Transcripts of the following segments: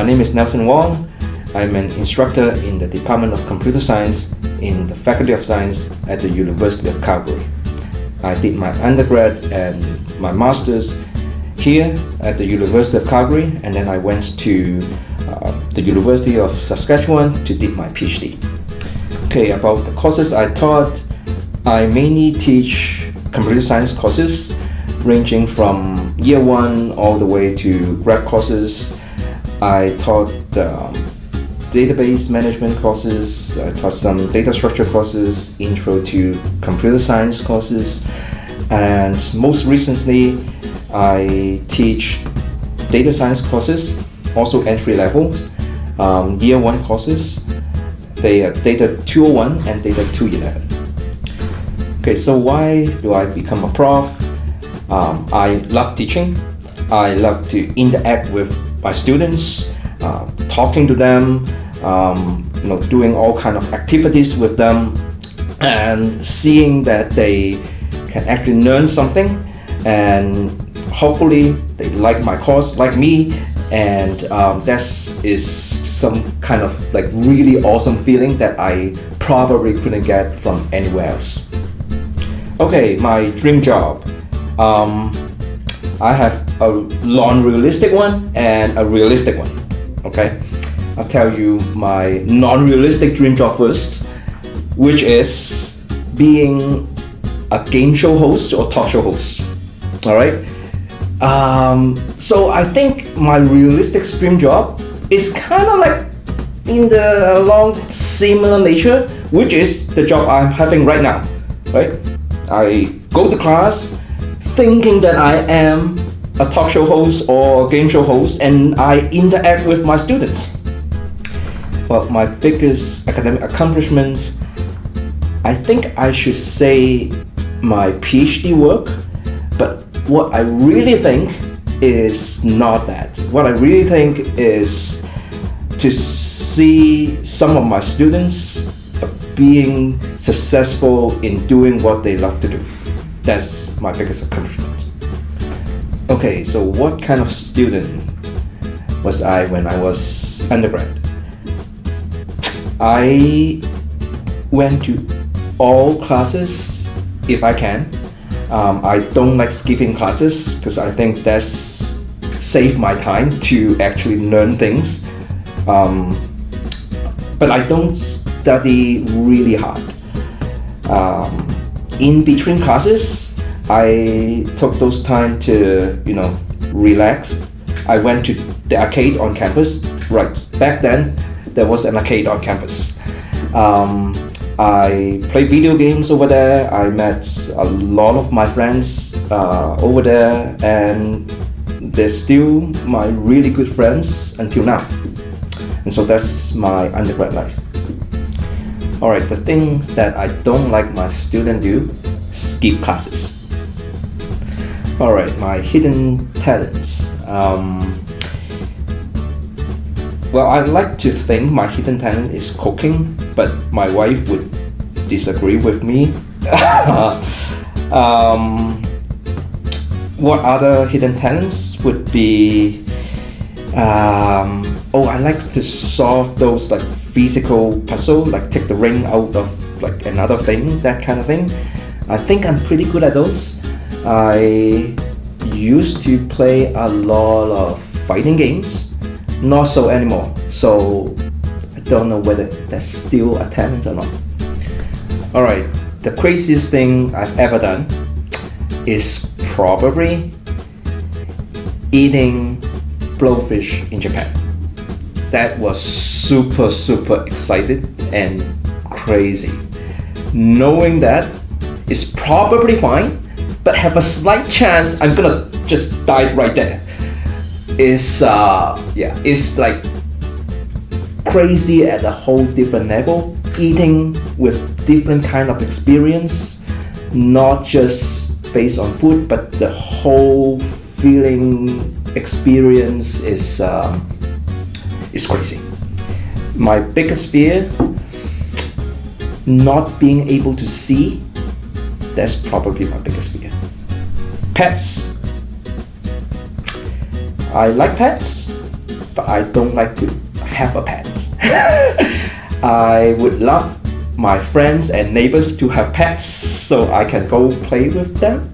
My name is Nelson Wong. I'm an instructor in the Department of Computer Science in the Faculty of Science at the University of Calgary. I did my undergrad and my master's here at the University of Calgary, and then I went to the University of Saskatchewan to do my PhD. Okay, about the courses I taught, I mainly teach computer science courses ranging from year 1 all the way to grad courses. I taught database management courses, I taught some data structure courses, intro to computer science courses, and most recently I teach data science courses, also entry level, year 1 courses. They are Data 201 and Data 211. Okay, so why do I become a prof? I love teaching. I love to interact with my students, talking to them, doing all kind of activities with them, and seeing that they can actually learn something, and hopefully they like my course, like me, and that is some kind of like really awesome feeling that I probably couldn't get from anywhere else. Okay, my dream job. I have a non-realistic one and a realistic one. Okay, I'll tell you my non-realistic dream job first, which is being a game show host or talk show host. All right. So I think my realistic dream job is kind of like in the along similar nature, which is the job I'm having right now. Right. I go to class thinking that I am a talk show host or a game show host, and I interact with my students. Well, my biggest academic accomplishment, I think I should say my PhD work, but what I really think is not that. What I really think is to see some of my students being successful in doing what they love to do. That's my biggest accomplishment. Okay, so what kind of student was I when I was undergrad? I went to all classes if I can. I don't like skipping classes because I think that's save my time to actually learn things. But I don't study really hard. In between classes, I took those time to, relax. I went to the arcade on campus. Right, back then, there was an arcade on campus. I played video games over there. I met a lot of my friends over there, and they're still my really good friends until now. And so that's my undergrad life. Alright, the things that I don't like my students do, skip classes. Alright, my hidden talents. Well, I like to think my hidden talent is cooking, but my wife would disagree with me. What other hidden talents would be? I like to solve those like physical puzzle, like take the ring out of like another thing, that kind of thing. I think I'm pretty good at those. I used to play a lot of fighting games, not so anymore. So I don't know whether that's still a talent or not. Alright, the craziest thing I've ever done is probably eating blowfish in Japan. That was super excited and crazy. Knowing that it's probably fine, but have a slight chance I'm gonna just die right there. It's like crazy at a whole different level. Eating with different kind of experience, not just based on food, but the whole feeling experience is crazy. My biggest fear, not being able to see. That's probably my biggest fear. Pets. I like pets, but I don't like to have a pet. I would love my friends and neighbors to have pets so I can go play with them.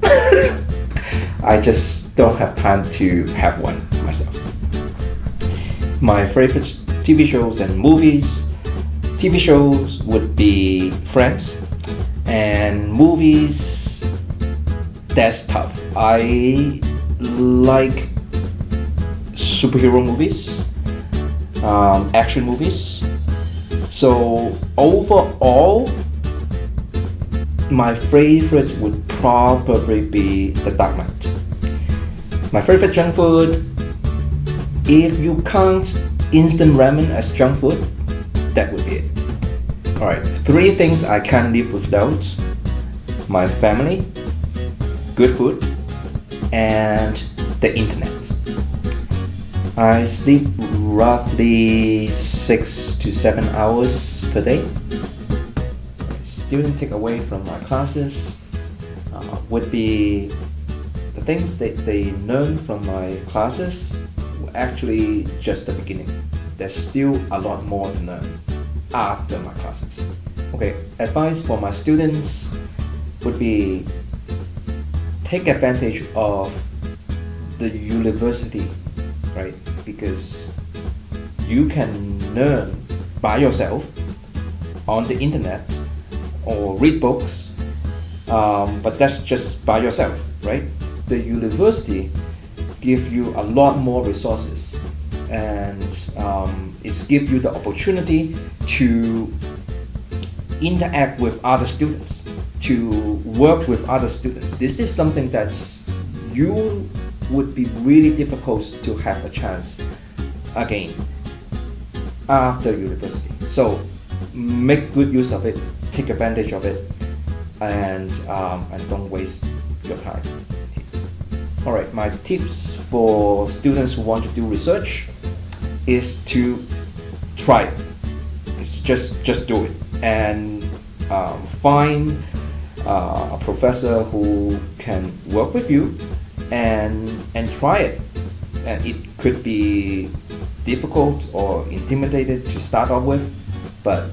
I just don't have time to have one myself. My favorite TV shows and movies. TV shows would be Friends, and movies, that's tough. I like superhero movies, action movies. So overall, my favorite would probably be The Dark Knight. My favorite junk food, if you count instant ramen as junk food, that would be it. Alright, 3 things I can't live without: my family, good food, and the internet. I sleep roughly 6 to 7 hours per day. Student takeaway from my classes would be the things that they learn from my classes were actually just the beginning. There's still a lot more to learn after my classes. Okay, advice for my students would be take advantage of the university, right? Because you can learn by yourself on the internet or read books, but that's just by yourself, right? The university gives you a lot more resources, and it gives you the opportunity to interact with other students, to work with other students. This is something that you would be really difficult to have a chance again after university. So make good use of it, take advantage of it, and don't waste your time. Alright, my tips for students who want to do research is to try it. It's just do it, and find a professor who can work with you and try it. And it could be difficult or intimidated to start off with, but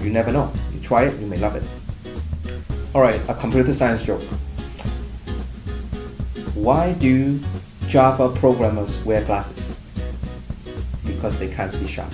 you never know. You try it, you may love it. Alright, a computer science joke. Why do Java programmers wear glasses? Because they can't see sharp.